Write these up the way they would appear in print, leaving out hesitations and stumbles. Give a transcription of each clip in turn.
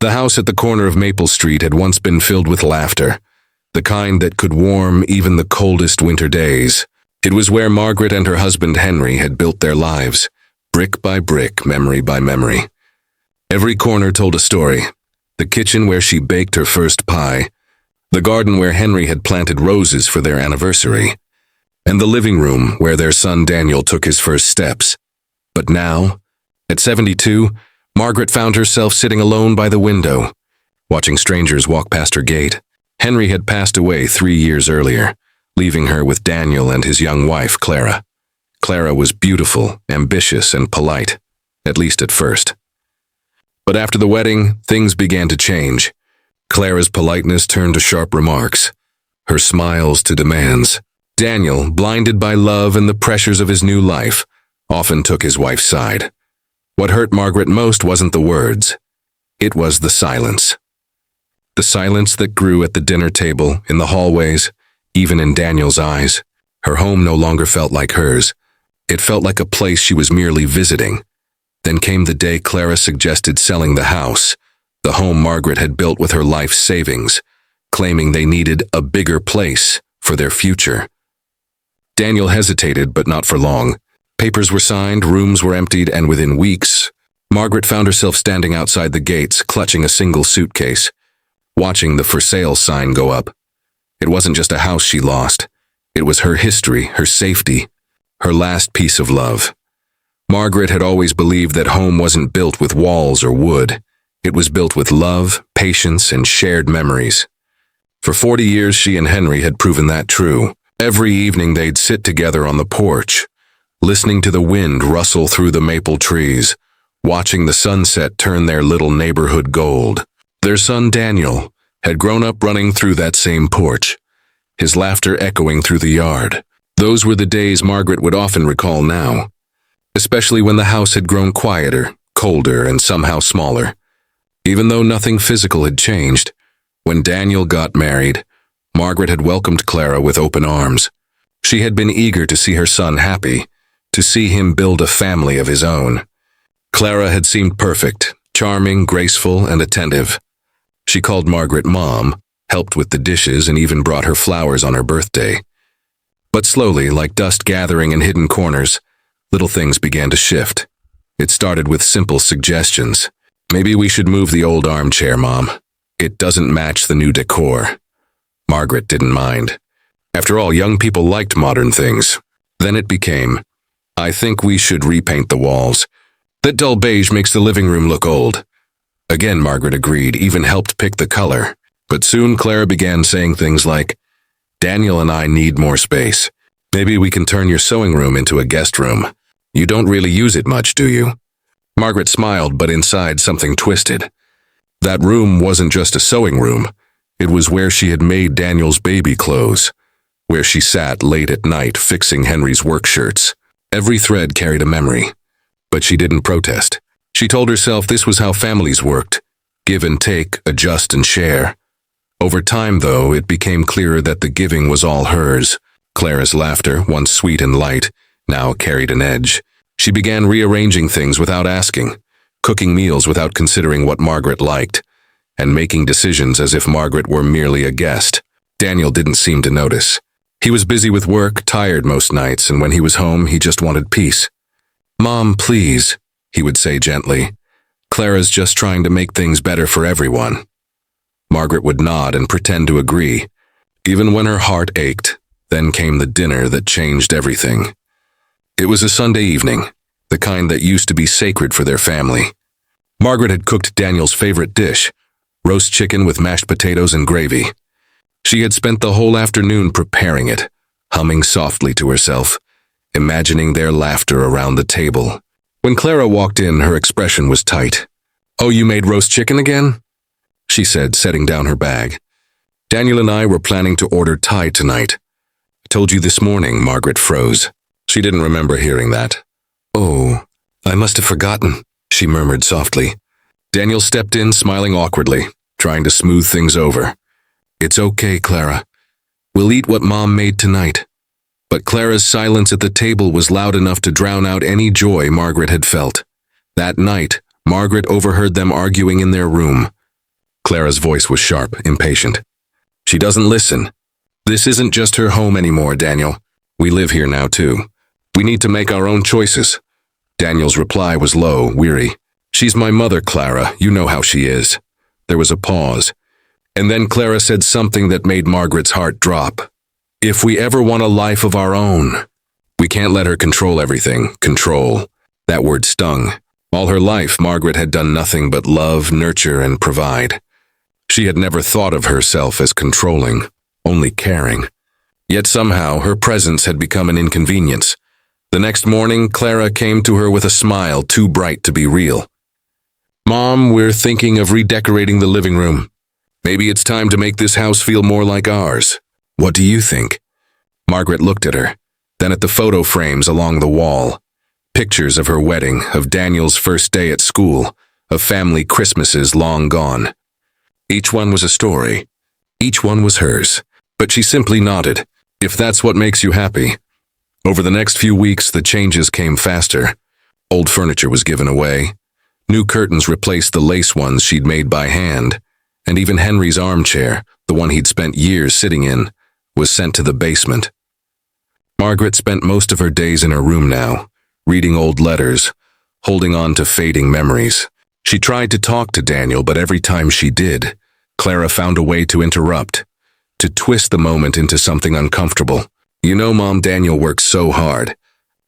The house at the corner of Maple Street had once been filled with laughter, the kind that could warm even the coldest winter days. It was where Margaret and her husband Henry had built their lives, brick by brick, memory by memory. Every corner told a story. The kitchen where she baked her first pie, the garden where Henry had planted roses for their anniversary, and the living room where their son Daniel took his first steps. But now, at 72, Margaret found herself sitting alone by the window, watching strangers walk past her gate. Henry had passed away 3 years earlier, leaving her with Daniel and his young wife, Clara. Clara was beautiful, ambitious, and polite, at least at first. But after the wedding, things began to change. Clara's politeness turned to sharp remarks, her smiles to demands. Daniel, blinded by love and the pressures of his new life, often took his wife's side. What hurt Margaret most wasn't the words. It was the silence. The silence that grew at the dinner table, in the hallways, even in Daniel's eyes. Her home no longer felt like hers. It felt like a place she was merely visiting. Then came the day Clara suggested selling the house, the home Margaret had built with her life's savings, claiming they needed a bigger place for their future. Daniel hesitated, but not for long. Papers were signed, rooms were emptied, and within weeks, Margaret found herself standing outside the gates, clutching a single suitcase, watching the for sale sign go up. It wasn't just a house she lost. It was her history, her safety, her last piece of love. Margaret had always believed that home wasn't built with walls or wood. It was built with love, patience, and shared memories. For 40 years, she and Henry had proven that true. Every evening they'd sit together on the porch, listening to the wind rustle through the maple trees, watching the sunset turn their little neighborhood gold. Their son Daniel had grown up running through that same porch, his laughter echoing through the yard. Those were the days Margaret would often recall now, especially when the house had grown quieter, colder, and somehow smaller. Even though nothing physical had changed, when Daniel got married, Margaret had welcomed Clara with open arms. She had been eager to see her son happy, to see him build a family of his own. Clara had seemed perfect, charming, graceful, and attentive. She called Margaret Mom, helped with the dishes, and even brought her flowers on her birthday. But slowly, like dust gathering in hidden corners, little things began to shift. It started with simple suggestions. Maybe we should move the old armchair, Mom. It doesn't match the new decor. Margaret didn't mind. After all, young people liked modern things. Then it became, I think we should repaint the walls. That dull beige makes the living room look old. Again, Margaret agreed, even helped pick the color. But soon Clara began saying things like, Daniel and I need more space. Maybe we can turn your sewing room into a guest room. You don't really use it much, do you? Margaret smiled, but inside something twisted. That room wasn't just a sewing room. It was where she had made Daniel's baby clothes, where she sat late at night fixing Henry's work shirts. Every thread carried a memory. But she didn't protest. She told herself this was how families worked. Give and take, adjust and share. Over time, though, it became clearer that the giving was all hers. Clara's laughter, once sweet and light, now carried an edge. She began rearranging things without asking, cooking meals without considering what Margaret liked, and making decisions as if Margaret were merely a guest. Daniel didn't seem to notice. He was busy with work, tired most nights, and when he was home, he just wanted peace. Mom, please, he would say gently. Clara's just trying to make things better for everyone. Margaret would nod and pretend to agree. Even when her heart ached, then came the dinner that changed everything. It was a Sunday evening, the kind that used to be sacred for their family. Margaret had cooked Daniel's favorite dish, roast chicken with mashed potatoes and gravy. She had spent the whole afternoon preparing it, humming softly to herself, imagining their laughter around the table. When Clara walked in, her expression was tight. "Oh, you made roast chicken again?" she said, setting down her bag. "Daniel and I were planning to order Thai tonight. I told you this morning." Margaret froze. She didn't remember hearing that. "Oh, I must have forgotten," she murmured softly. Daniel stepped in, smiling awkwardly, trying to smooth things over. "It's okay, Clara. We'll eat what Mom made tonight." But Clara's silence at the table was loud enough to drown out any joy Margaret had felt. That night, Margaret overheard them arguing in their room, Clara's voice was sharp, impatient. She doesn't listen. This isn't just her home anymore, Daniel. We live here now, too. We need to make our own choices. Daniel's reply was low, weary. She's my mother, Clara. You know how she is. There was a pause. And then Clara said something that made Margaret's heart drop. If we ever want a life of our own, we can't let her control everything. Control. That word stung. All her life, Margaret had done nothing but love, nurture, and provide. She had never thought of herself as controlling, only caring. Yet somehow her presence had become an inconvenience. The next morning, Clara came to her with a smile too bright to be real. Mom, we're thinking of redecorating the living room. Maybe it's time to make this house feel more like ours. What do you think? Margaret looked at her, then at the photo frames along the wall. Pictures of her wedding, of Daniel's first day at school, of family Christmases long gone. Each one was a story. Each one was hers. But she simply nodded. If that's what makes you happy. Over the next few weeks, the changes came faster. Old furniture was given away. New curtains replaced the lace ones she'd made by hand. And even Henry's armchair, the one he'd spent years sitting in, was sent to the basement. Margaret spent most of her days in her room now, reading old letters, holding on to fading memories. She tried to talk to Daniel, but every time she did, Clara found a way to interrupt, to twist the moment into something uncomfortable. You know, Mom, Daniel works so hard.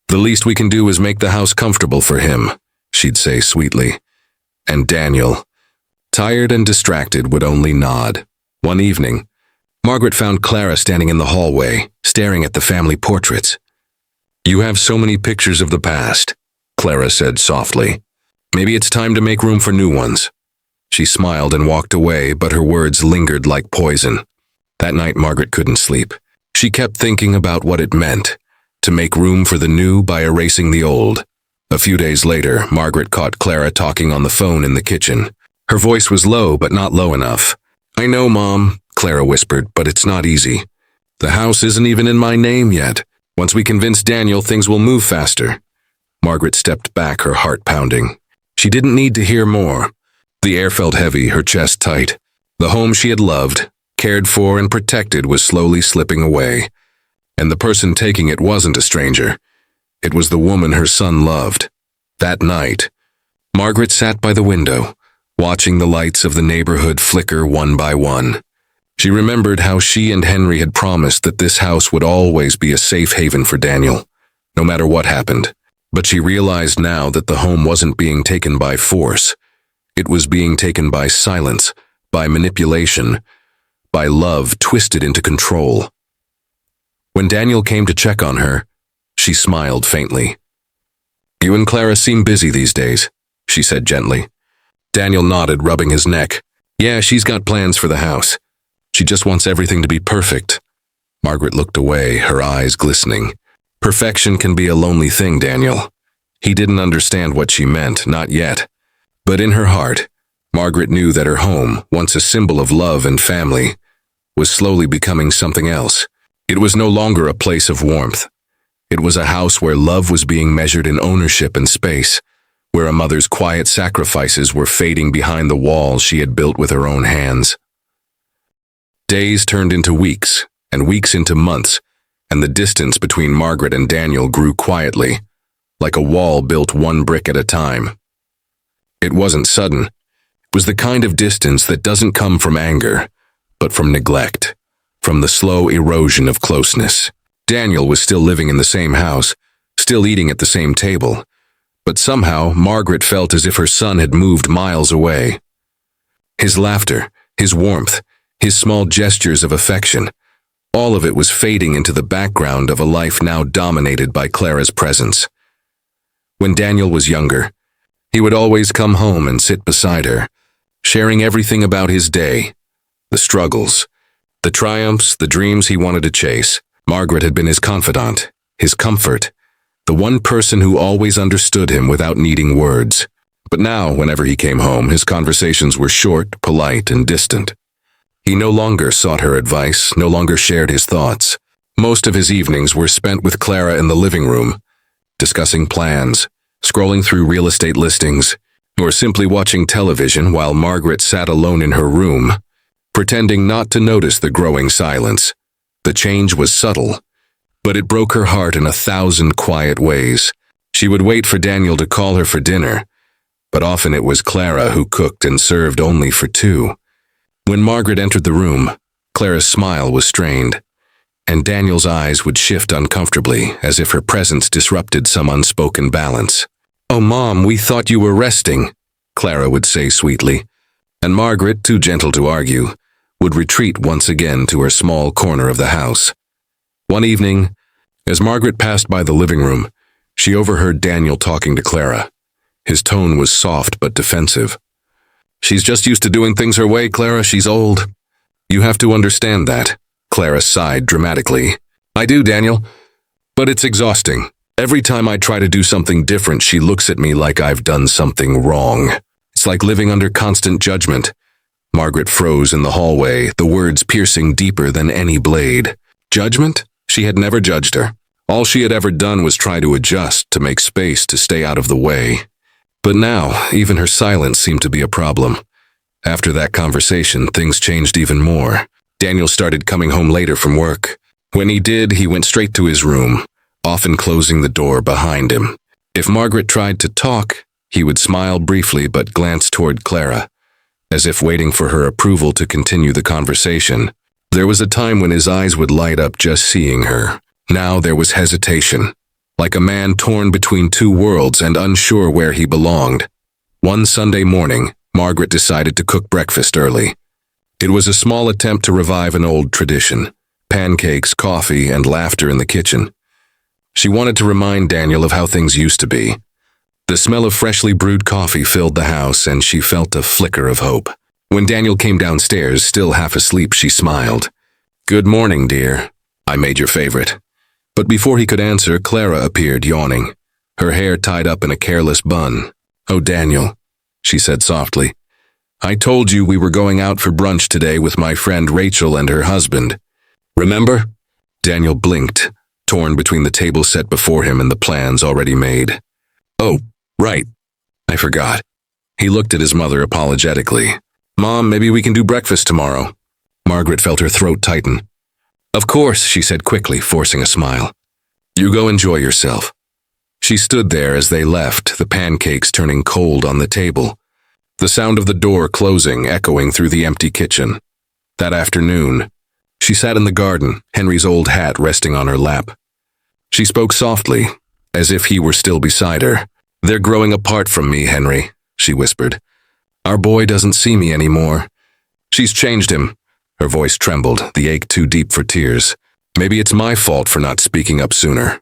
The least we can do is make the house comfortable for him, she'd say sweetly. And Daniel, tired and distracted, would only nod. One evening, Margaret found Clara standing in the hallway, staring at the family portraits. You have so many pictures of the past, Clara said softly. Maybe it's time to make room for new ones. She smiled and walked away, but her words lingered like poison. That night, Margaret couldn't sleep. She kept thinking about what it meant, to make room for the new by erasing the old. A few days later, Margaret caught Clara talking on the phone in the kitchen. Her voice was low, but not low enough. I know, Mom, Clara whispered, but it's not easy. The house isn't even in my name yet. Once we convince Daniel, things will move faster. Margaret stepped back, her heart pounding. She didn't need to hear more. The air felt heavy, her chest tight. The home she had loved, cared for, and protected was slowly slipping away. And the person taking it wasn't a stranger. It was the woman her son loved. That night, Margaret sat by the window, watching the lights of the neighborhood flicker one by one. She remembered how she and Henry had promised that this house would always be a safe haven for Daniel, no matter what happened. But she realized now that the home wasn't being taken by force. It was being taken by silence, by manipulation, by love twisted into control. When Daniel came to check on her, she smiled faintly. You and Clara seem busy these days, she said gently. Daniel nodded, rubbing his neck. Yeah, she's got plans for the house. She just wants everything to be perfect. Margaret looked away, her eyes glistening. Perfection can be a lonely thing, Daniel. He didn't understand what she meant, not yet. But in her heart, Margaret knew that her home, once a symbol of love and family, was slowly becoming something else. It was no longer a place of warmth. It was a house where love was being measured in ownership and space, where a mother's quiet sacrifices were fading behind the walls she had built with her own hands. Days turned into weeks, and weeks into months, and the distance between Margaret and Daniel grew quietly, like a wall built one brick at a time. It wasn't sudden. It was the kind of distance that doesn't come from anger, but from neglect, from the slow erosion of closeness. Daniel was still living in the same house, still eating at the same table, but somehow Margaret felt as if her son had moved miles away. His laughter, his warmth, his small gestures of affection, all of it was fading into the background of a life now dominated by Clara's presence. When Daniel was younger, he would always come home and sit beside her, sharing everything about his day, the struggles, the triumphs, the dreams he wanted to chase. Margaret had been his confidant, his comfort, the one person who always understood him without needing words. But now, whenever he came home, his conversations were short, polite, and distant. He no longer sought her advice, no longer shared his thoughts. Most of his evenings were spent with Clara in the living room, discussing plans, scrolling through real estate listings, or simply watching television while Margaret sat alone in her room, pretending not to notice the growing silence. The change was subtle, but it broke her heart in 1,000 quiet ways. She would wait for Daniel to call her for dinner, but often it was Clara who cooked and served only for two. When Margaret entered the room, Clara's smile was strained, and Daniel's eyes would shift uncomfortably as if her presence disrupted some unspoken balance. "Oh, Mom, we thought you were resting," Clara would say sweetly, and Margaret, too gentle to argue, would retreat once again to her small corner of the house. One evening, as Margaret passed by the living room, she overheard Daniel talking to Clara. His tone was soft but defensive. "She's just used to doing things her way, Clara. She's old. You have to understand that." Clara sighed dramatically. "I do, Daniel. But it's exhausting. Every time I try to do something different, she looks at me like I've done something wrong. It's like living under constant judgment." Margaret froze in the hallway, the words piercing deeper than any blade. Judgment? She had never judged her. All she had ever done was try to adjust, to make space, to stay out of the way. But now, even her silence seemed to be a problem. After that conversation, things changed even more. Daniel started coming home later from work. When he did, he went straight to his room, often closing the door behind him. If Margaret tried to talk, he would smile briefly but glance toward Clara, as if waiting for her approval to continue the conversation. There was a time when his eyes would light up just seeing her. Now there was hesitation, like a man torn between two worlds and unsure where he belonged. One Sunday morning, Margaret decided to cook breakfast early. It was a small attempt to revive an old tradition: pancakes, coffee, and laughter in the kitchen. She wanted to remind Daniel of how things used to be. The smell of freshly brewed coffee filled the house, and she felt a flicker of hope. When Daniel came downstairs, still half asleep, she smiled. "Good morning, dear. I made your favorite." But before he could answer, Clara appeared, yawning, her hair tied up in a careless bun. "Oh, Daniel," she said softly. "I told you we were going out for brunch today with my friend Rachel and her husband. Remember?" Daniel blinked, torn between the table set before him and the plans already made. "Oh, right. I forgot." He looked at his mother apologetically. "Mom, maybe we can do breakfast tomorrow." Margaret felt her throat tighten. "Of course," she said quickly, forcing a smile. "You go enjoy yourself." She stood there as they left, the pancakes turning cold on the table, the sound of the door closing echoing through the empty kitchen. That afternoon, she sat in the garden, Henry's old hat resting on her lap. She spoke softly, as if he were still beside her. "They're growing apart from me, Henry," she whispered. "Our boy doesn't see me anymore. She's changed him." Her voice trembled, the ache too deep for tears. "Maybe it's my fault for not speaking up sooner."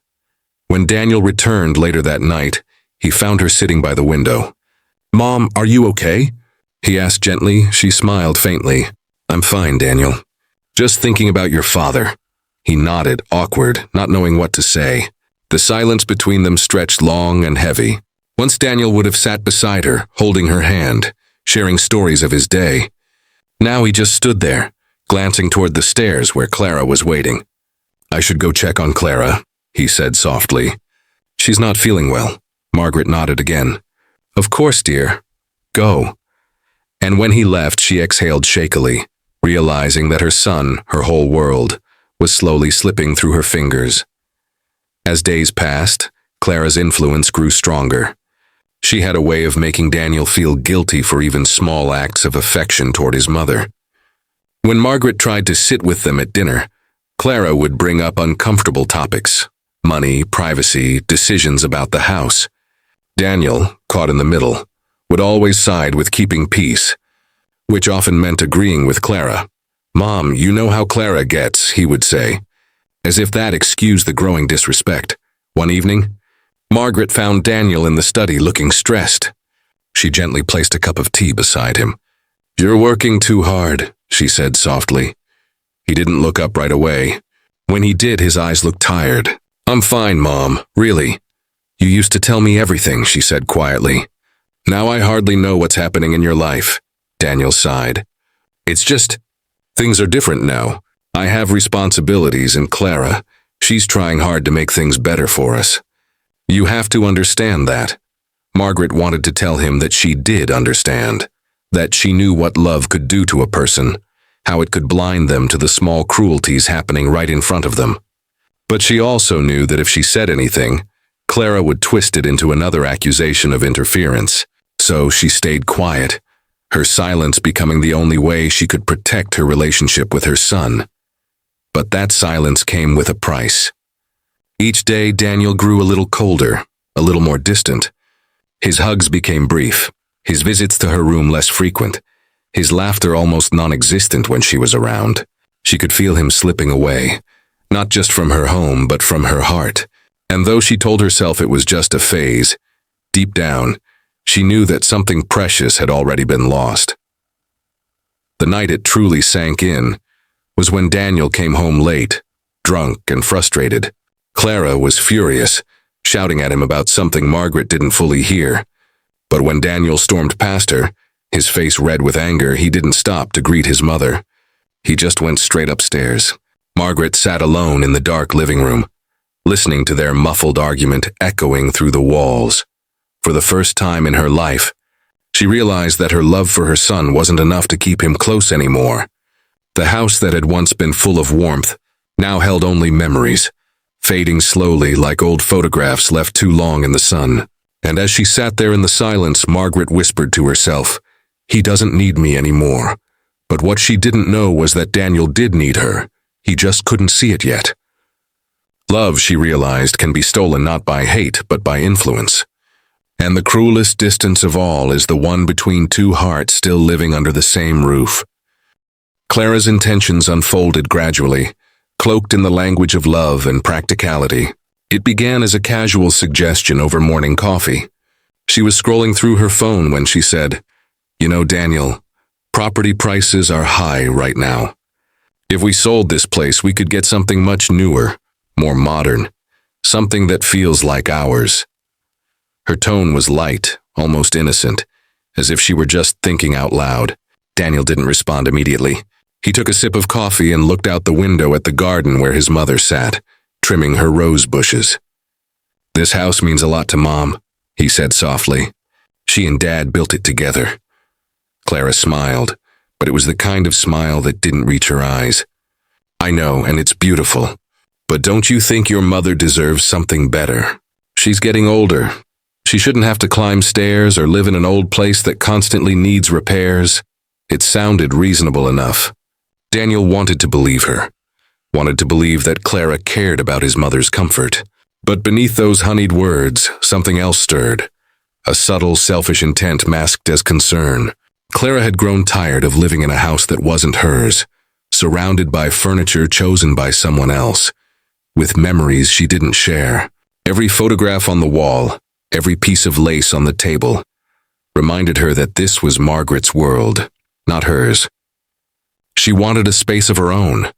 When Daniel returned later that night, he found her sitting by the window. "Mom, are you okay?" he asked gently. She smiled faintly. "I'm fine, Daniel. Just thinking about your father." He nodded, awkward, not knowing what to say. The silence between them stretched long and heavy. Once Daniel would have sat beside her, holding her hand, sharing stories of his day. Now he just stood there, glancing toward the stairs where Clara was waiting. "I should go check on Clara," he said softly. "She's not feeling well." Margaret nodded again. "Of course, dear. Go." And when he left, she exhaled shakily, realizing that her son, her whole world, was slowly slipping through her fingers. As days passed, Clara's influence grew stronger. She had a way of making Daniel feel guilty for even small acts of affection toward his mother. When Margaret tried to sit with them at dinner, Clara would bring up uncomfortable topics: money, privacy, decisions about the house. Daniel, caught in the middle, would always side with keeping peace, which often meant agreeing with Clara. "Mom, you know how Clara gets," he would say, as if that excused the growing disrespect. One evening, Margaret found Daniel in the study looking stressed. She gently placed a cup of tea beside him. "You're working too hard," she said softly. He didn't look up right away. When he did, his eyes looked tired. "I'm fine, Mom, really. You used to tell me everything," she said quietly. "Now I hardly know what's happening in your life," Daniel sighed. "It's just, things are different now. I have responsibilities, and Clara, she's trying hard to make things better for us. You have to understand that." Margaret wanted to tell him that she did understand, that she knew what love could do to a person, how it could blind them to the small cruelties happening right in front of them. But she also knew that if she said anything, Clara would twist it into another accusation of interference. So she stayed quiet, her silence becoming the only way she could protect her relationship with her son. But that silence came with a price. Each day, Daniel grew a little colder, a little more distant. His hugs became brief, his visits to her room less frequent, his laughter almost non-existent when she was around. She could feel him slipping away, not just from her home, but from her heart. And though she told herself it was just a phase, deep down, she knew that something precious had already been lost. The night it truly sank in was when Daniel came home late, drunk and frustrated. Clara was furious, shouting at him about something Margaret didn't fully hear. But when Daniel stormed past her, his face red with anger, he didn't stop to greet his mother. He just went straight upstairs. Margaret sat alone in the dark living room, listening to their muffled argument echoing through the walls. For the first time in her life, she realized that her love for her son wasn't enough to keep him close anymore. The house that had once been full of warmth now held only memories, fading slowly like old photographs left too long in the sun. And as she sat there in the silence, Margaret whispered to herself, "He doesn't need me anymore." But what she didn't know was that Daniel did need her. He just couldn't see it yet. Love, she realized, can be stolen not by hate, but by influence. And the cruelest distance of all is the one between two hearts still living under the same roof. Clara's intentions unfolded gradually, cloaked in the language of love and practicality. It began as a casual suggestion over morning coffee. She was scrolling through her phone when she said, "You know, Daniel, property prices are high right now. If we sold this place, we could get something much newer, more modern, something that feels like ours." Her tone was light, almost innocent, as if she were just thinking out loud. Daniel didn't respond immediately. He took a sip of coffee and looked out the window at the garden where his mother sat, trimming her rose bushes. "This house means a lot to Mom," he said softly. "She and Dad built it together." Clara smiled, but it was the kind of smile that didn't reach her eyes. "I know, and it's beautiful. But don't you think your mother deserves something better? She's getting older. She shouldn't have to climb stairs or live in an old place that constantly needs repairs." It sounded reasonable enough. Daniel wanted to believe her, wanted to believe that Clara cared about his mother's comfort. But beneath those honeyed words, something else stirred. A subtle, selfish intent masked as concern. Clara had grown tired of living in a house that wasn't hers, surrounded by furniture chosen by someone else, with memories she didn't share. Every photograph on the wall, every piece of lace on the table, reminded her that this was Margaret's world, not hers. She wanted a space of her own,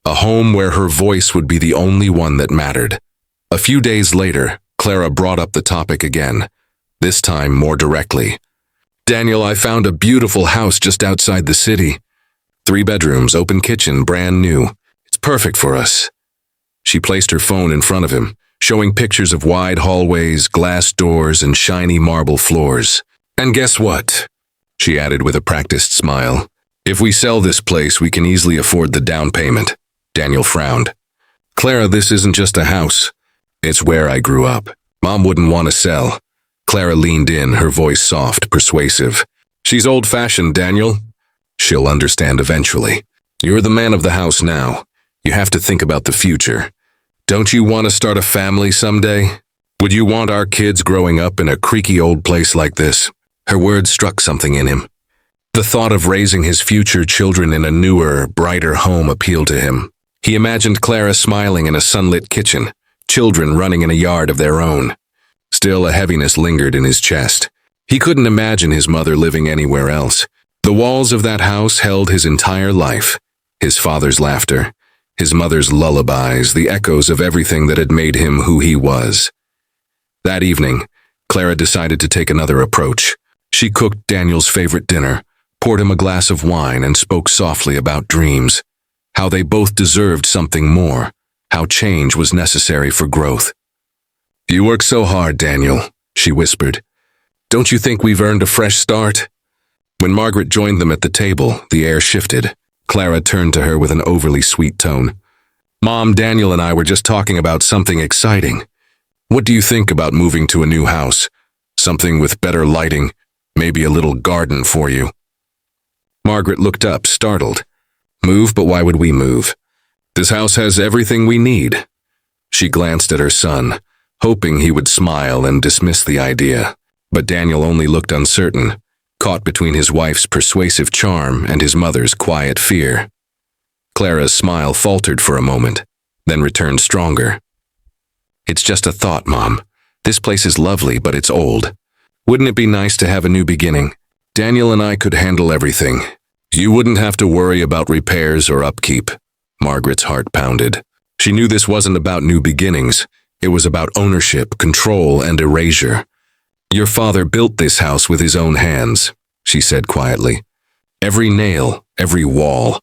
a home where her voice would be the only one that mattered. A few days later, Clara brought up the topic again, this time more directly. "Daniel, I found a beautiful house just outside the city. 3 bedrooms, open kitchen, brand new. It's perfect for us." She placed her phone in front of him, showing pictures of wide hallways, glass doors, and shiny marble floors. "And guess what?" she added with a practiced smile. "If we sell this place, we can easily afford the down payment." Daniel frowned. "Clara, this isn't just a house. It's where I grew up. Mom wouldn't want to sell." Clara leaned in, her voice soft, persuasive. "She's old-fashioned, Daniel. She'll understand eventually. You're the man of the house now. You have to think about the future. Don't you want to start a family someday? Would you want our kids growing up in a creaky old place like this?" Her words struck something in him. The thought of raising his future children in a newer, brighter home appealed to him. He imagined Clara smiling in a sunlit kitchen, children running in a yard of their own. Still, a heaviness lingered in his chest. He couldn't imagine his mother living anywhere else. The walls of that house held his entire life. His father's laughter, his mother's lullabies, the echoes of everything that had made him who he was. That evening, Clara decided to take another approach. She cooked Daniel's favorite dinner, poured him a glass of wine, and spoke softly about dreams, how they both deserved something more, how change was necessary for growth. "You work so hard, Daniel," she whispered. Don't you think we've earned a fresh start?" When Margaret joined them at the table, the air shifted. Clara turned to her with an overly sweet tone. "Mom, Daniel and I were just talking about something exciting. What do you think about moving to a new house? Something with better lighting, maybe a little garden for you?" Margaret looked up, startled. "Move, but why would we move? This house has everything we need." She glanced at her son, hoping he would smile and dismiss the idea. But Daniel only looked uncertain, caught between his wife's persuasive charm and his mother's quiet fear. Clara's smile faltered for a moment, then returned stronger. "It's just a thought, Mom. This place is lovely, but it's old. Wouldn't it be nice to have a new beginning? Daniel and I could handle everything. You wouldn't have to worry about repairs or upkeep." Margaret's heart pounded. She knew this wasn't about new beginnings. It was about ownership, control, and erasure. "Your father built this house with his own hands," she said quietly. "Every nail, every wall,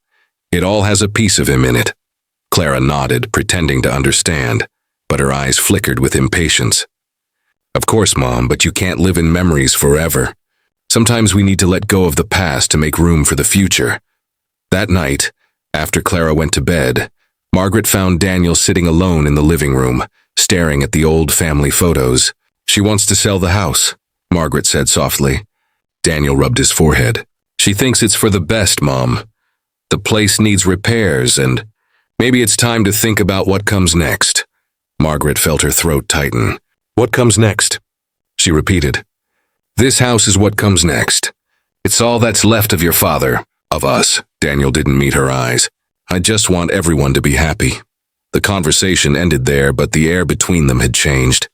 it all has a piece of him in it." Clara nodded, pretending to understand, but her eyes flickered with impatience. "Of course, Mom, but you can't live in memories forever. Sometimes we need to let go of the past to make room for the future." That night, after Clara went to bed, Margaret found Daniel sitting alone in the living room, staring at the old family photos. "She wants to sell the house," Margaret said softly. Daniel rubbed his forehead. "She thinks it's for the best, Mom. The place needs repairs, and maybe it's time to think about what comes next." Margaret felt her throat tighten. "What comes next?" she repeated. "This house is what comes next. It's all that's left of your father, of us." Daniel didn't meet her eyes. "I just want everyone to be happy." The conversation ended there, but the air between them had changed.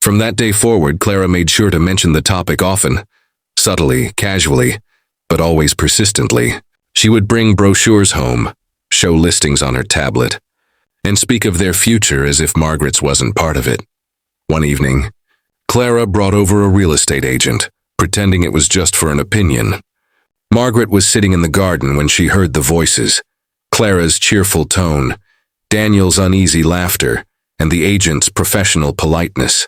From that day forward, Clara made sure to mention the topic often, subtly, casually, but always persistently. She would bring brochures home, show listings on her tablet, and speak of their future as if Margaret's wasn't part of it. One evening, Clara brought over a real estate agent, pretending it was just for an opinion. Margaret was sitting in the garden when she heard the voices, Clara's cheerful tone, Daniel's uneasy laughter, and the agent's professional politeness.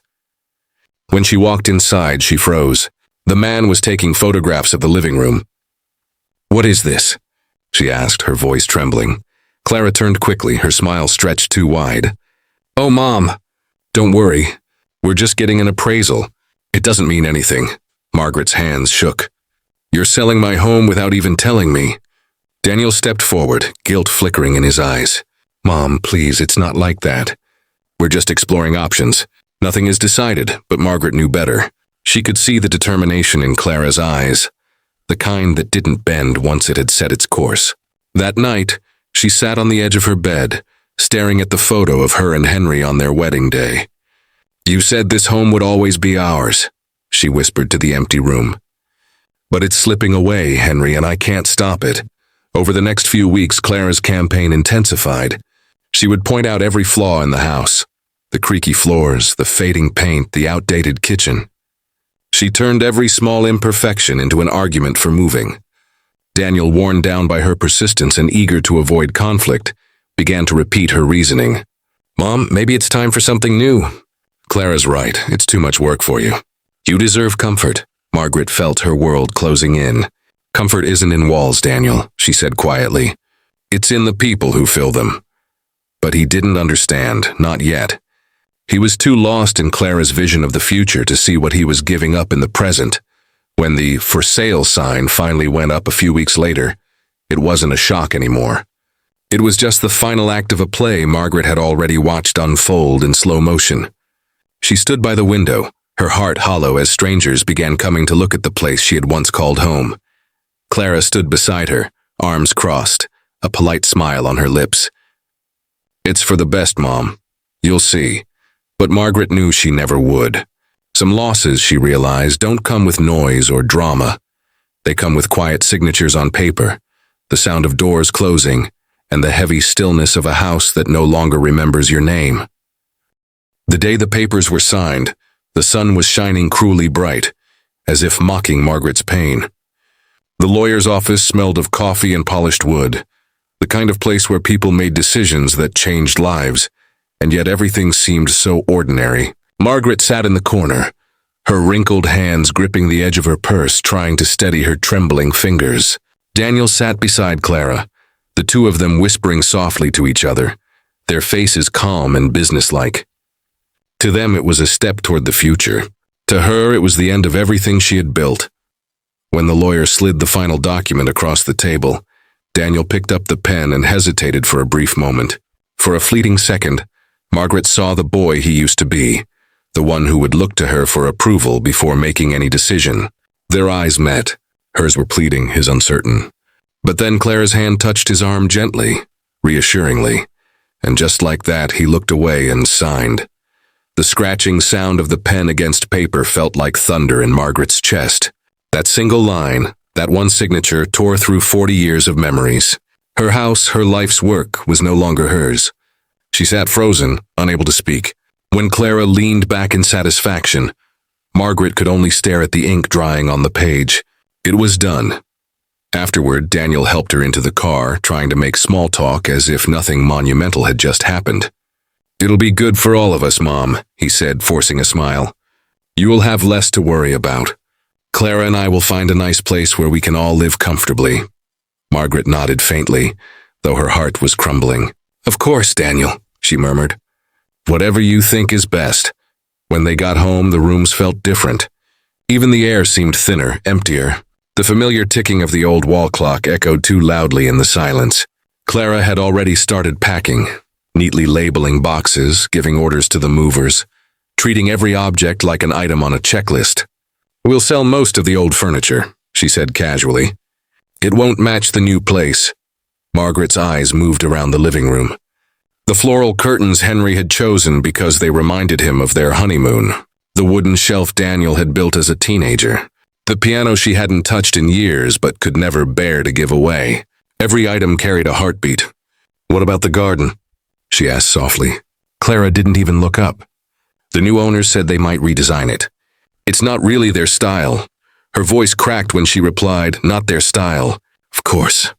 When she walked inside, she froze. The man was taking photographs of the living room. "What is this?" she asked, her voice trembling. Clara turned quickly, her smile stretched too wide. "Oh, Mom, don't worry. We're just getting an appraisal. It doesn't mean anything." Margaret's hands shook. "You're selling my home without even telling me." Daniel stepped forward, guilt flickering in his eyes. "Mom, please, it's not like that. We're just exploring options. Nothing is decided," but Margaret knew better. She could see the determination in Clara's eyes, the kind that didn't bend once it had set its course. That night, she sat on the edge of her bed, staring at the photo of her and Henry on their wedding day. "You said this home would always be ours," she whispered to the empty room. "But it's slipping away, Henry, and I can't stop it." Over the next few weeks, Clara's campaign intensified. She would point out every flaw in the house, the creaky floors, the fading paint, the outdated kitchen. She turned every small imperfection into an argument for moving. Daniel, worn down by her persistence and eager to avoid conflict, began to repeat her reasoning. "Mom, maybe it's time for something new." "Clara's right. It's too much work for you. You deserve comfort." Margaret felt her world closing in. "Comfort isn't in walls, Daniel," she said quietly. "It's in the people who fill them." But he didn't understand, not yet. He was too lost in Clara's vision of the future to see what he was giving up in the present. When the "for sale" sign finally went up a few weeks later, it wasn't a shock anymore. It was just the final act of a play Margaret had already watched unfold in slow motion. She stood by the window, her heart hollow as strangers began coming to look at the place she had once called home. Clara stood beside her, arms crossed, a polite smile on her lips. "It's for the best, Mom. You'll see." But Margaret knew she never would. Some losses, she realized, don't come with noise or drama. They come with quiet signatures on paper, the sound of doors closing, and the heavy stillness of a house that no longer remembers your name. The day the papers were signed, the sun was shining cruelly bright, as if mocking Margaret's pain. The lawyer's office smelled of coffee and polished wood, the kind of place where people made decisions that changed lives, and yet everything seemed so ordinary. Margaret sat in the corner, her wrinkled hands gripping the edge of her purse, trying to steady her trembling fingers. Daniel sat beside Clara, the two of them whispering softly to each other, their faces calm and businesslike. To them, it was a step toward the future. To her, it was the end of everything she had built. When the lawyer slid the final document across the table, Daniel picked up the pen and hesitated for a brief moment. For a fleeting second, Margaret saw the boy he used to be, the one who would look to her for approval before making any decision. Their eyes met. Hers were pleading, his uncertain. But then Clara's hand touched his arm gently, reassuringly, and just like that, he looked away and signed. The scratching sound of the pen against paper felt like thunder in Margaret's chest. That single line, that one signature, tore through 40 years of memories. Her house, her life's work, was no longer hers. She sat frozen, unable to speak. When Clara leaned back in satisfaction, Margaret could only stare at the ink drying on the page. It was done. Afterward, Daniel helped her into the car, trying to make small talk as if nothing monumental had just happened. "It'll be good for all of us, Mom," he said, forcing a smile. "You will have less to worry about. Clara and I will find a nice place where we can all live comfortably." Margaret nodded faintly, though her heart was crumbling. "Of course, Daniel," she murmured. "Whatever you think is best." When they got home, the rooms felt different. Even the air seemed thinner, emptier. The familiar ticking of the old wall clock echoed too loudly in the silence. Clara had already started packing, neatly labeling boxes, giving orders to the movers, treating every object like an item on a checklist. "We'll sell most of the old furniture," she said casually. "It won't match the new place." Margaret's eyes moved around the living room. The floral curtains Henry had chosen because they reminded him of their honeymoon. The wooden shelf Daniel had built as a teenager. The piano she hadn't touched in years but could never bear to give away. Every item carried a heartbeat. "What about the garden?" she asked softly. Clara didn't even look up. "The new owners said they might redesign it. It's not really their style." Her voice cracked when she replied, "Not their style." "Of course."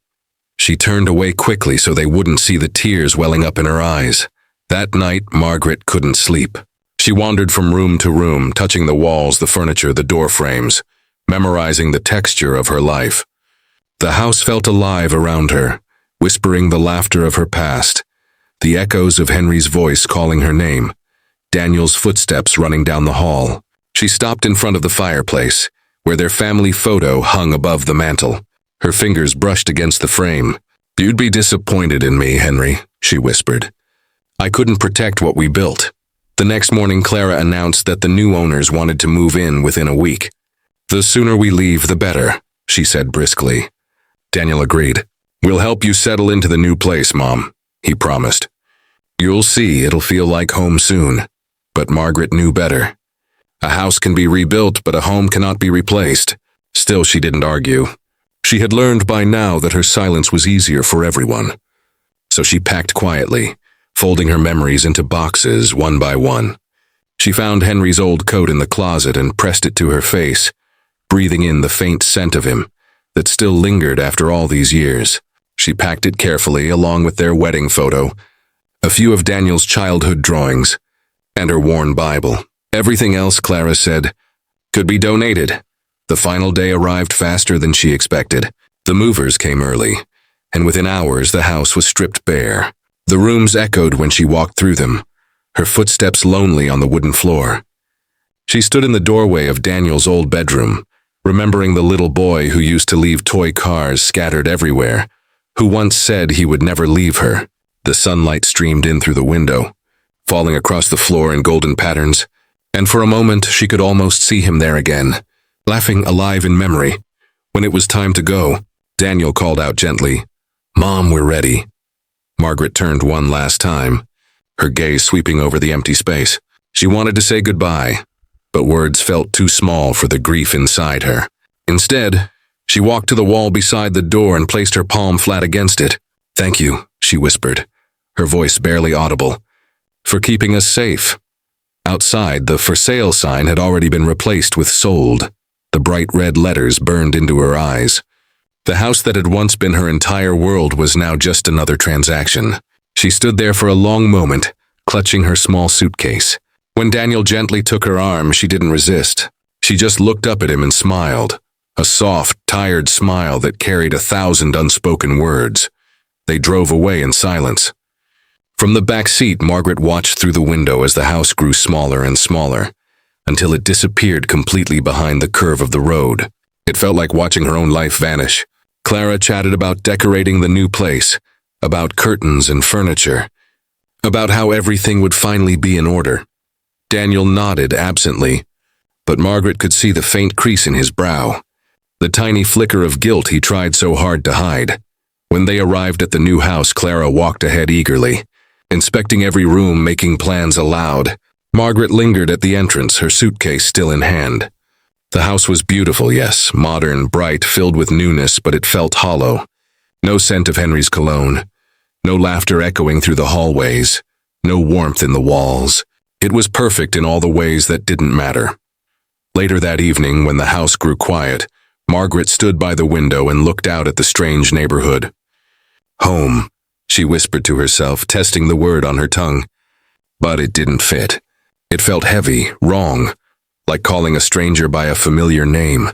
She turned away quickly so they wouldn't see the tears welling up in her eyes. That night, Margaret couldn't sleep. She wandered from room to room, touching the walls, the furniture, the door frames, memorizing the texture of her life. The house felt alive around her, whispering the laughter of her past, the echoes of Henry's voice calling her name, Daniel's footsteps running down the hall. She stopped in front of the fireplace, where their family photo hung above the mantel. Her fingers brushed against the frame. "You'd be disappointed in me, Henry," she whispered. "I couldn't protect what we built." The next morning, Clara announced that the new owners wanted to move in within a week. "The sooner we leave, the better," she said briskly. Daniel agreed. "We'll help you settle into the new place, Mom," he promised. "You'll see, it'll feel like home soon." But Margaret knew better. A house can be rebuilt, but a home cannot be replaced. Still, she didn't argue. She had learned by now that her silence was easier for everyone. So she packed quietly, folding her memories into boxes one by one. She found Henry's old coat in the closet and pressed it to her face, breathing in the faint scent of him that still lingered after all these years. She packed it carefully along with their wedding photo, a few of Daniel's childhood drawings, and her worn Bible. Everything else, Clara said, could be donated. The final day arrived faster than she expected. The movers came early, and within hours the house was stripped bare. The rooms echoed when she walked through them, her footsteps lonely on the wooden floor. She stood in the doorway of Daniel's old bedroom, remembering the little boy who used to leave toy cars scattered everywhere, who once said he would never leave her. The sunlight streamed in through the window, falling across the floor in golden patterns, and for a moment she could almost see him there again, laughing alive in memory. When it was time to go, Daniel called out gently, "Mom, we're ready." Margaret turned one last time, her gaze sweeping over the empty space. She wanted to say goodbye, but words felt too small for the grief inside her. Instead, she walked to the wall beside the door and placed her palm flat against it. "Thank you," she whispered, her voice barely audible, "for keeping us safe." Outside, the "for sale" sign had already been replaced with "sold." The bright red letters burned into her eyes. The house that had once been her entire world was now just another transaction. She stood there for a long moment, clutching her small suitcase. When Daniel gently took her arm, she didn't resist. She just looked up at him and smiled, a soft, tired smile that carried 1,000 unspoken words. They drove away in silence. From the back seat, Margaret watched through the window as the house grew smaller and smaller, until it disappeared completely behind the curve of the road. It felt like watching her own life vanish. Clara chatted about decorating the new place, about curtains and furniture, about how everything would finally be in order. Daniel nodded absently, but Margaret could see the faint crease in his brow, the tiny flicker of guilt he tried so hard to hide. When they arrived at the new house, Clara walked ahead eagerly, inspecting every room, making plans aloud. Margaret lingered at the entrance, her suitcase still in hand. The house was beautiful, yes, modern, bright, filled with newness, but it felt hollow. No scent of Henry's cologne, no laughter echoing through the hallways, no warmth in the walls. It was perfect in all the ways that didn't matter. Later that evening, when the house grew quiet, Margaret stood by the window and looked out at the strange neighborhood. Home, she whispered to herself, testing the word on her tongue. But it didn't fit. It felt heavy, wrong, like calling a stranger by a familiar name.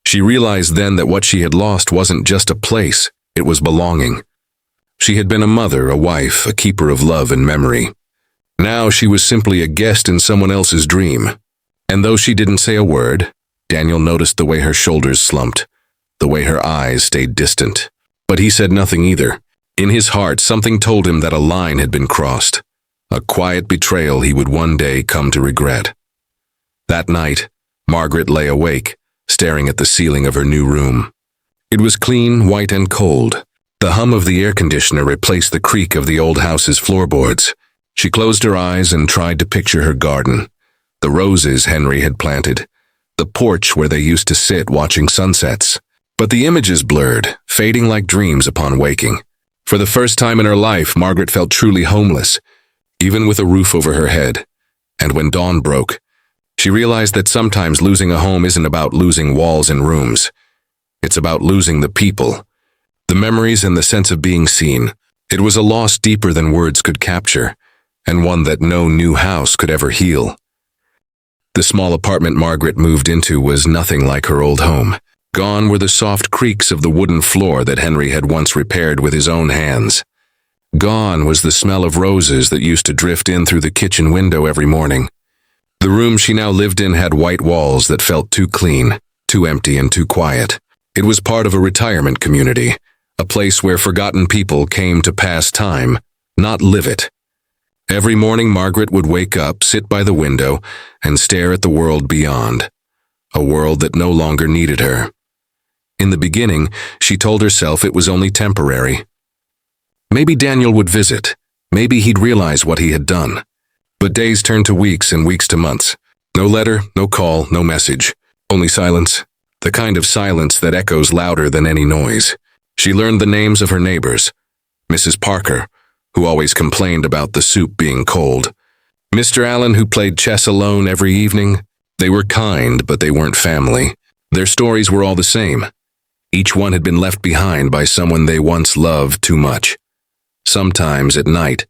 She realized then that what she had lost wasn't just a place, it was belonging. She had been a mother, a wife, a keeper of love and memory. Now she was simply a guest in someone else's dream. And though she didn't say a word, Daniel noticed the way her shoulders slumped, the way her eyes stayed distant. But he said nothing either. In his heart, something told him that a line had been crossed, a quiet betrayal he would one day come to regret. That night, Margaret lay awake, staring at the ceiling of her new room. It was clean, white, and cold. The hum of the air conditioner replaced the creak of the old house's floorboards. She closed her eyes and tried to picture her garden, the roses Henry had planted, the porch where they used to sit watching sunsets. But the images blurred, fading like dreams upon waking. For the first time in her life, Margaret felt truly homeless, even with a roof over her head. And when dawn broke, she realized that sometimes losing a home isn't about losing walls and rooms. It's about losing the people, the memories and the sense of being seen. It was a loss deeper than words could capture, and one that no new house could ever heal. The small apartment Margaret moved into was nothing like her old home. Gone were the soft creaks of the wooden floor that Henry had once repaired with his own hands. Gone was the smell of roses that used to drift in through the kitchen window every morning. The room she now lived in had white walls that felt too clean, too empty, and too quiet. It was part of a retirement community, a place where forgotten people came to pass time, not live it. Every morning Margaret would wake up, sit by the window, and stare at the world beyond, a world that no longer needed her. In the beginning, she told herself it was only temporary. Maybe Daniel would visit. Maybe he'd realize what he had done. But days turned to weeks and weeks to months. No letter, no call, no message. Only silence. The kind of silence that echoes louder than any noise. She learned the names of her neighbors. Mrs. Parker, who always complained about the soup being cold. Mr. Allen, who played chess alone every evening. They were kind, but they weren't family. Their stories were all the same. Each one had been left behind by someone they once loved too much. Sometimes at night,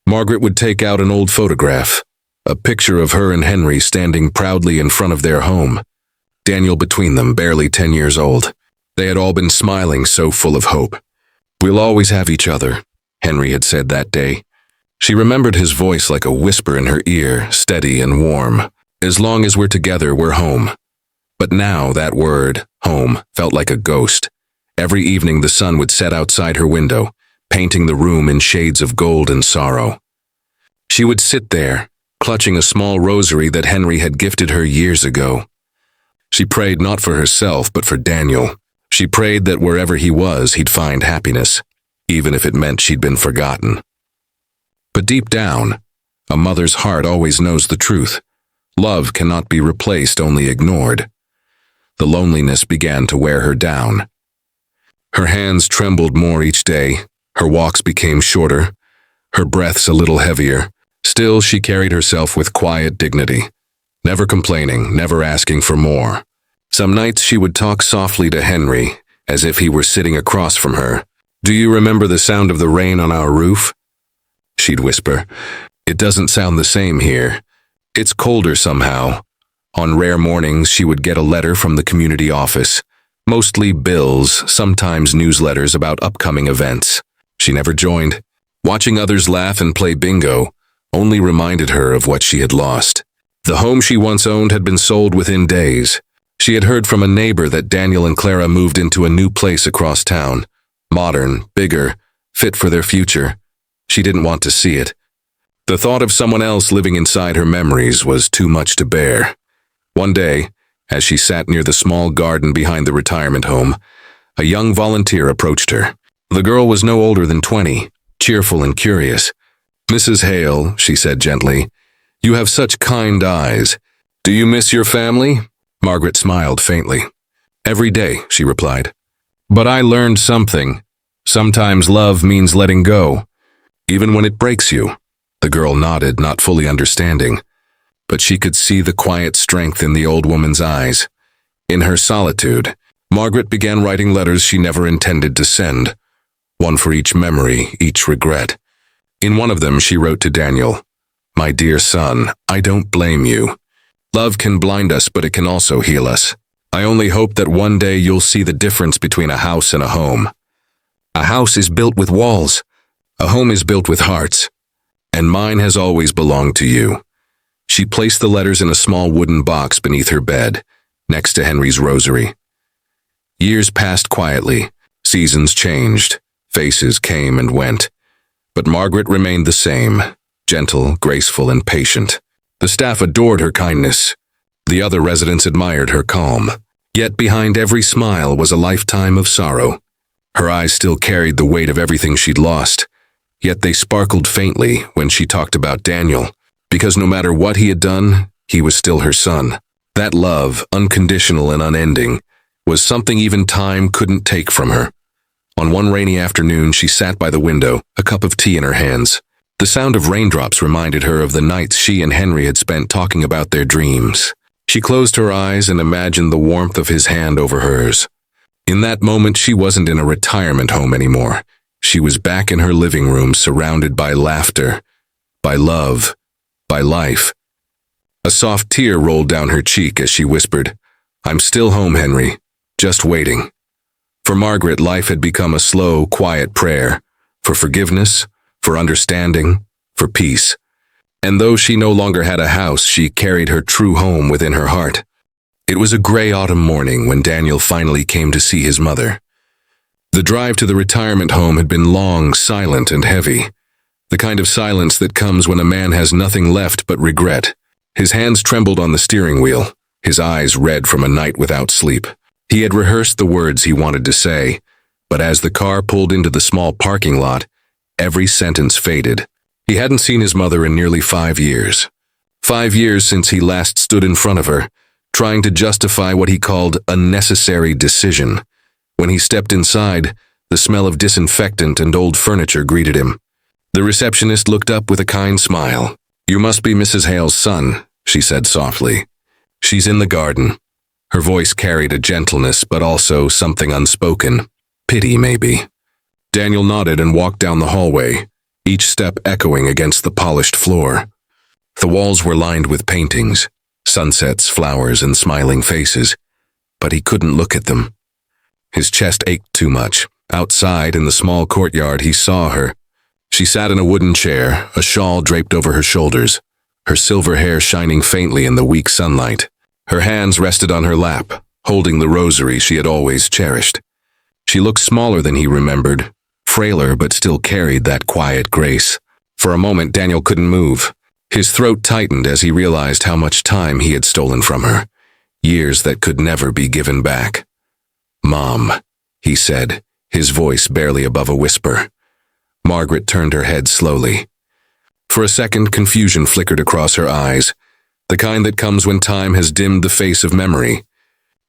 Margaret would take out an old photograph, a picture of her and Henry standing proudly in front of their home, Daniel between them, barely 10 years old. They had all been smiling, so full of hope. "We'll always have each other," Henry had said that day. She remembered his voice like a whisper in her ear, steady and warm. "As long as we're together, we're home." But now that word, home, felt like a ghost. Every evening the sun would set outside her window, painting the room in shades of gold and sorrow. She would sit there, clutching a small rosary that Henry had gifted her years ago. She prayed not for herself, but for Daniel. She prayed that wherever he was, he'd find happiness, even if it meant she'd been forgotten. But deep down, a mother's heart always knows the truth. Love cannot be replaced, only ignored. The loneliness began to wear her down. Her hands trembled more each day, her walks became shorter, her breaths a little heavier. Still, she carried herself with quiet dignity, never complaining, never asking for more. Some nights she would talk softly to Henry, as if he were sitting across from her. "Do you remember the sound of the rain on our roof?" She'd whisper, "It doesn't sound the same here. It's colder somehow, On rare mornings, she would get a letter from the community office, mostly bills, sometimes newsletters about upcoming events. She never joined. Watching others laugh and play bingo only reminded her of what she had lost. The home she once owned had been sold within days. She had heard from a neighbor that Daniel and Clara moved into a new place across town. Modern, bigger, fit for their future. She didn't want to see it. The thought of someone else living inside her memories was too much to bear. One day, as she sat near the small garden behind the retirement home, a young volunteer approached her. The girl was no older than 20, cheerful and curious. "Mrs. Hale," she said gently, "you have such kind eyes. Do you miss your family?" Margaret smiled faintly. "Every day," she replied. "But I learned something. Sometimes love means letting go, even when it breaks you." The girl nodded, not fully understanding, but she could see the quiet strength in the old woman's eyes. In her solitude, Margaret began writing letters she never intended to send, one for each memory, each regret. In one of them, she wrote to Daniel, "My dear son, I don't blame you. Love can blind us, but it can also heal us. I only hope that one day you'll see the difference between a house and a home. A house is built with walls. A home is built with hearts. And mine has always belonged to you." She placed the letters in a small wooden box beneath her bed, next to Henry's rosary. Years passed quietly. Seasons changed. Faces came and went. But Margaret remained the same, gentle, graceful, and patient. The staff adored her kindness. The other residents admired her calm. Yet behind every smile was a lifetime of sorrow. Her eyes still carried the weight of everything she'd lost, yet they sparkled faintly when she talked about Daniel, because no matter what he had done, he was still her son. That love, unconditional and unending, was something even time couldn't take from her. On one rainy afternoon, she sat by the window, a cup of tea in her hands. The sound of raindrops reminded her of the nights she and Henry had spent talking about their dreams. She closed her eyes and imagined the warmth of his hand over hers. In that moment, she wasn't in a retirement home anymore. She was back in her living room, surrounded by laughter, by love, by life. A soft tear rolled down her cheek as she whispered, "I'm still home, Henry, just waiting." For Margaret, life had become a slow, quiet prayer, for forgiveness, for understanding, for peace. And though she no longer had a house, she carried her true home within her heart. It was a gray autumn morning when Daniel finally came to see his mother. The drive to the retirement home had been long, silent, and heavy. The kind of silence that comes when a man has nothing left but regret. His hands trembled on the steering wheel, his eyes red from a night without sleep. He had rehearsed the words he wanted to say, but as the car pulled into the small parking lot, every sentence faded. He hadn't seen his mother in nearly 5 years. 5 years since he last stood in front of her, trying to justify what he called a necessary decision. When he stepped inside, the smell of disinfectant and old furniture greeted him. The receptionist looked up with a kind smile. "You must be Mrs. Hale's son," she said softly. "She's in the garden." Her voice carried a gentleness, but also something unspoken. Pity, maybe. Daniel nodded and walked down the hallway, each step echoing against the polished floor. The walls were lined with paintings, sunsets, flowers, and smiling faces, but he couldn't look at them. His chest ached too much. Outside, in the small courtyard, he saw her. She sat in a wooden chair, a shawl draped over her shoulders, her silver hair shining faintly in the weak sunlight. Her hands rested on her lap, holding the rosary she had always cherished. She looked smaller than he remembered, frailer but still carried that quiet grace. For a moment, Daniel couldn't move. His throat tightened as he realized how much time he had stolen from her, years that could never be given back. "Mom," he said, his voice barely above a whisper. Margaret turned her head slowly. For a second, confusion flickered across her eyes, the kind that comes when time has dimmed the face of memory.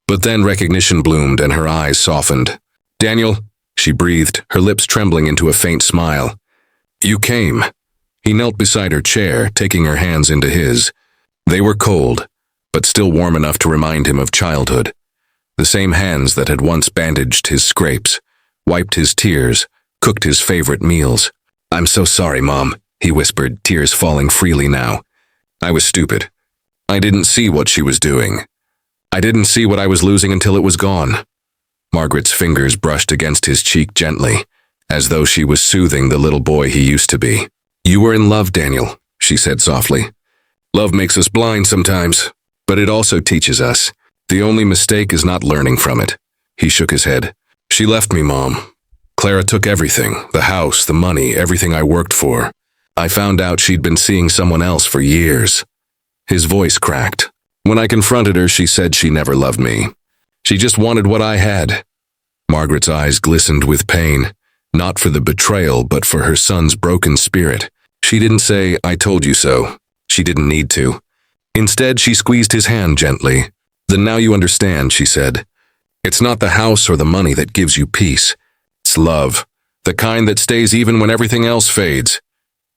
But then recognition bloomed and her eyes softened. "Daniel," she breathed, her lips trembling into a faint smile. "You came." He knelt beside her chair, taking her hands into his. They were cold, but still warm enough to remind him of childhood. The same hands that had once bandaged his scrapes, wiped his tears, cooked his favorite meals. "I'm so sorry, Mom," he whispered, tears falling freely now. "I was stupid. I didn't see what she was doing. I didn't see what I was losing until it was gone. Margaret's fingers brushed against his cheek gently, as though she was soothing the little boy he used to be. You were in love, Daniel, she said softly. Love makes us blind sometimes, but it also teaches us. The only mistake is not learning from it. He shook his head. She left me, Mom. Clara took everything, the house, the money, everything I worked for. I found out she'd been seeing someone else for years. His voice cracked. When I confronted her, she said she never loved me. She just wanted what I had. Margaret's eyes glistened with pain, not for the betrayal, but for her son's broken spirit. She didn't say, I told you so. She didn't need to. Instead, she squeezed his hand gently. Then now you understand, she said. It's not the house or the money that gives you peace. It's love, the kind that stays even when everything else fades.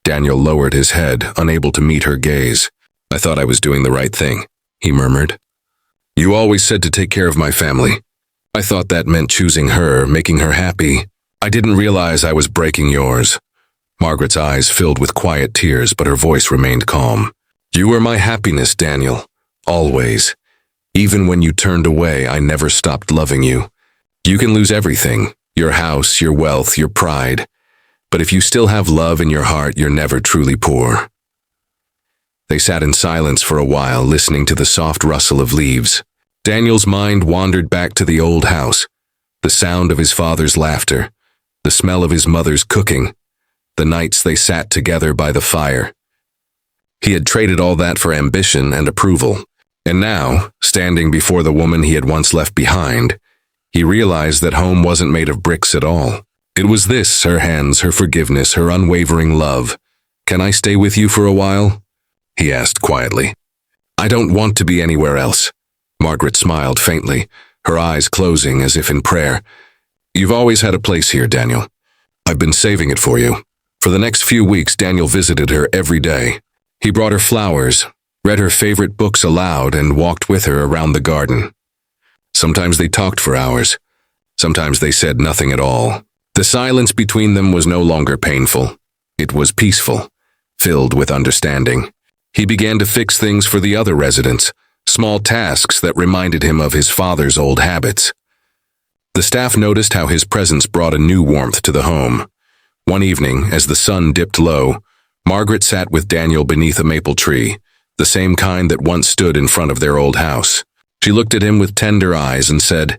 Daniel lowered his head, unable to meet her gaze. I thought I was doing the right thing, he murmured. You always said to take care of my family. I thought that meant choosing her, making her happy. I didn't realize I was breaking yours. Margaret's eyes filled with quiet tears, but her voice remained calm. You were my happiness, Daniel. Always. Even when you turned away, I never stopped loving you. You can lose everything, your house, your wealth, your pride. But if you still have love in your heart, you're never truly poor. They sat in silence for a while, listening to the soft rustle of leaves. Daniel's mind wandered back to the old house, the sound of his father's laughter, the smell of his mother's cooking, the nights they sat together by the fire. He had traded all that for ambition and approval, and now, standing before the woman he had once left behind, he realized that home wasn't made of bricks at all. It was this, her hands, her forgiveness, her unwavering love. Can I stay with you for a while? He asked quietly. I don't want to be anywhere else. Margaret smiled faintly, her eyes closing as if in prayer. You've always had a place here, Daniel. I've been saving it for you. For the next few weeks, Daniel visited her every day. He brought her flowers, read her favorite books aloud, and walked with her around the garden. Sometimes they talked for hours. Sometimes they said nothing at all. The silence between them was no longer painful. It was peaceful, filled with understanding. He began to fix things for the other residents, small tasks that reminded him of his father's old habits. The staff noticed how his presence brought a new warmth to the home. One evening, as the sun dipped low, Margaret sat with Daniel beneath a maple tree, the same kind that once stood in front of their old house. She looked at him with tender eyes and said,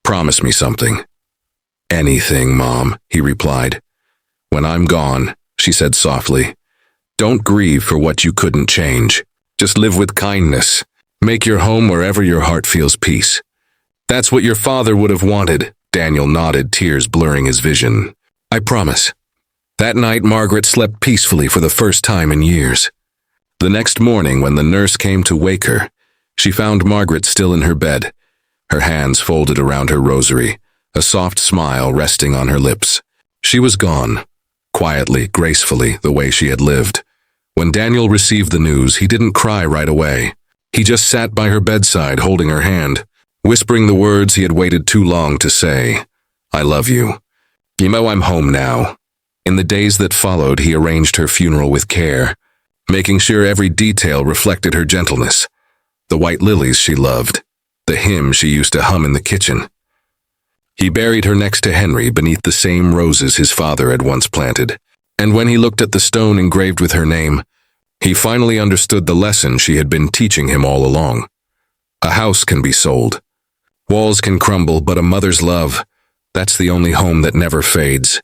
Promise me something. Anything, Mom, he replied. When I'm gone, she said softly, don't grieve for what you couldn't change. Just live with kindness. Make your home wherever your heart feels peace. That's what your father would have wanted. Daniel nodded, tears blurring his vision. I promise. That night, Margaret slept peacefully for the first time in years. The next morning, when the nurse came to wake her, she found Margaret still in her bed, her hands folded around her rosary, a soft smile resting on her lips. She was gone, quietly, gracefully, the way she had lived. When Daniel received the news, he didn't cry right away. He just sat by her bedside, holding her hand, whispering the words he had waited too long to say. I love you. You know I'm home now. In the days that followed, he arranged her funeral with care, making sure every detail reflected her gentleness. The white lilies she loved, the hymn she used to hum in the kitchen. He buried her next to Henry beneath the same roses his father had once planted. And when he looked at the stone engraved with her name, he finally understood the lesson she had been teaching him all along. A house can be sold. Walls can crumble, but a mother's love, that's the only home that never fades.